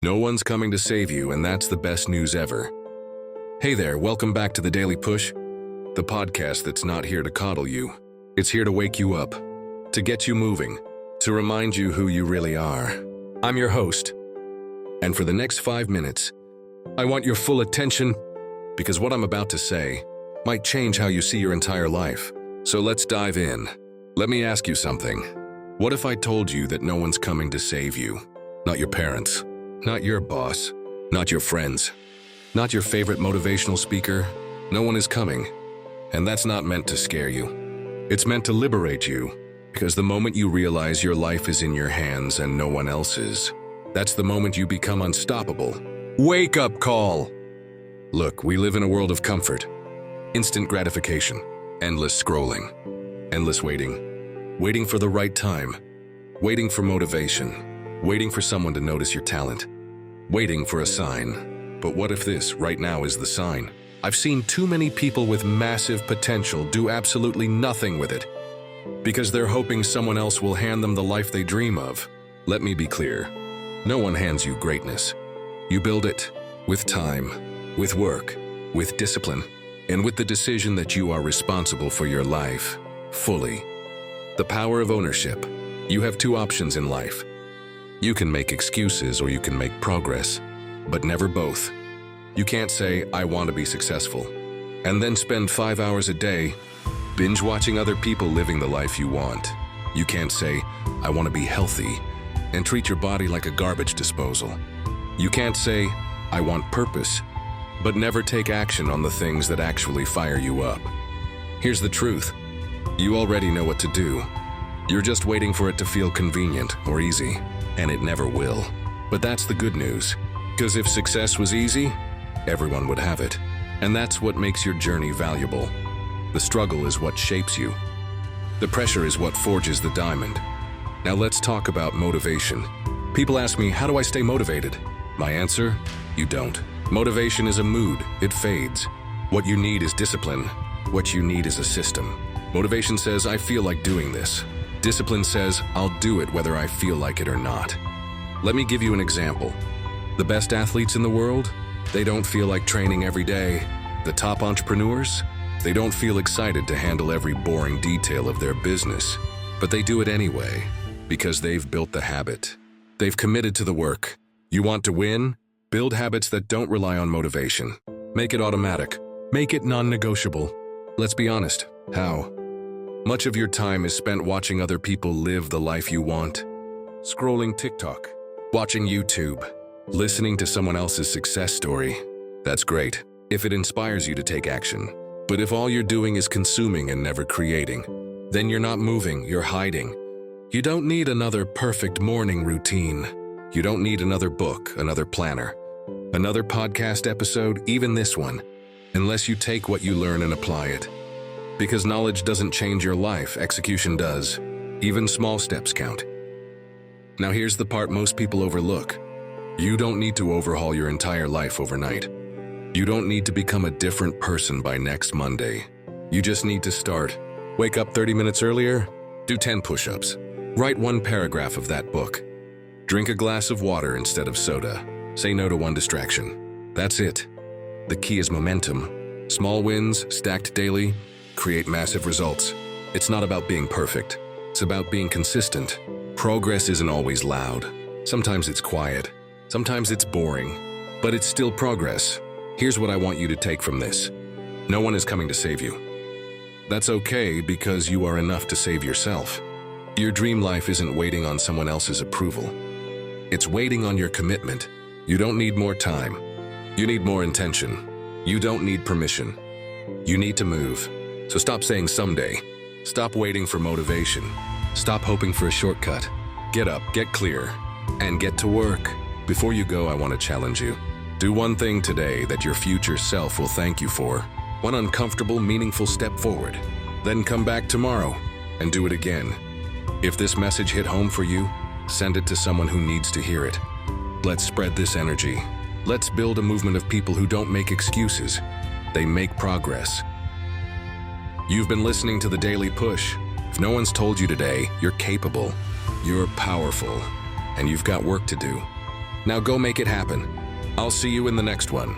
No one's coming to save you, and that's the best news ever. Hey there, welcome back to The Daily Push, the podcast that's not here to coddle you. It's here to wake you up, to get you moving, to remind you who you really are. I'm your host, and for the next 5 minutes, I want your full attention because what I'm about to say might change how you see your entire life. So let's dive in. Let me ask you something. What if I told you that no one's coming to save you? Not your parents, not your boss, not your friends, not your favorite motivational speaker. No one is coming. And that's not meant to scare you. It's meant to liberate you, because the moment you realize your life is in your hands and no one else's, that's the moment you become unstoppable. Wake up call! Look, we live in a world of comfort, instant gratification, endless scrolling, endless waiting, waiting for the right time, waiting for motivation, waiting for someone to notice your talent, waiting for a sign. But what if this right now is the sign? I've seen too many people with massive potential do absolutely nothing with it because they're hoping someone else will hand them the life they dream of. Let me be clear. No one hands you greatness. You build it with time, with work, with discipline, and with the decision that you are responsible for your life fully. The power of ownership. You have two options in life. You can make excuses or you can make progress, but never both. You can't say, I want to be successful, and then spend 5 hours a day binge watching other people living the life you want. You can't say, I want to be healthy, and treat your body like a garbage disposal. You can't say, I want purpose, but never take action on the things that actually fire you up. Here's the truth. You already know what to do. You're just waiting for it to feel convenient or easy, and it never will. But that's the good news, because if success was easy, everyone would have it. And that's what makes your journey valuable. The struggle is what shapes you. The pressure is what forges the diamond. Now let's talk about motivation. People ask me, how do I stay motivated? My answer, you don't. Motivation is a mood, it fades. What you need is discipline. What you need is a system. Motivation says, I feel like doing this. Discipline says, I'll do it whether I feel like it or not. Let me give you an example. The best athletes in the world, they don't feel like training every day. The top entrepreneurs, they don't feel excited to handle every boring detail of their business. But they do it anyway, because they've built the habit. They've committed to the work. You want to win? Build habits that don't rely on motivation. Make it automatic. Make it non-negotiable. Let's be honest, how? Much of your time is spent watching other people live the life you want. Scrolling TikTok, watching YouTube, listening to someone else's success story. That's great, if it inspires you to take action. But if all you're doing is consuming and never creating, then you're not moving, you're hiding. You don't need another perfect morning routine. You don't need another book, another planner, another podcast episode, even this one, unless you take what you learn and apply it. Because knowledge doesn't change your life, execution does. Even small steps count. Now here's the part most people overlook. You don't need to overhaul your entire life overnight. You don't need to become a different person by next Monday. You just need to start. Wake up 30 minutes earlier, do 10 push-ups. Write 1 paragraph of that book. Drink a glass of water instead of soda. Say no to 1 distraction. That's it. The key is momentum. Small wins, stacked daily, create massive results. It's not about being perfect. It's about being consistent. Progress isn't always loud. Sometimes it's quiet. Sometimes it's boring. But it's still progress. Here's what I want you to take from this. No one is coming to save you. That's okay because you are enough to save yourself. Your dream life isn't waiting on someone else's approval. It's waiting on your commitment. You don't need more time. You need more intention. You don't need permission. You need to move. So stop saying someday. Stop waiting for motivation. Stop hoping for a shortcut. Get up, get clear, and get to work. Before you go, I want to challenge you. Do one thing today that your future self will thank you for. One uncomfortable, meaningful step forward. Then come back tomorrow and do it again. If this message hit home for you, send it to someone who needs to hear it. Let's spread this energy. Let's build a movement of people who don't make excuses. They make progress. You've been listening to The Daily Push. If no one's told you today, you're capable, you're powerful, and you've got work to do. Now go make it happen. I'll see you in the next one.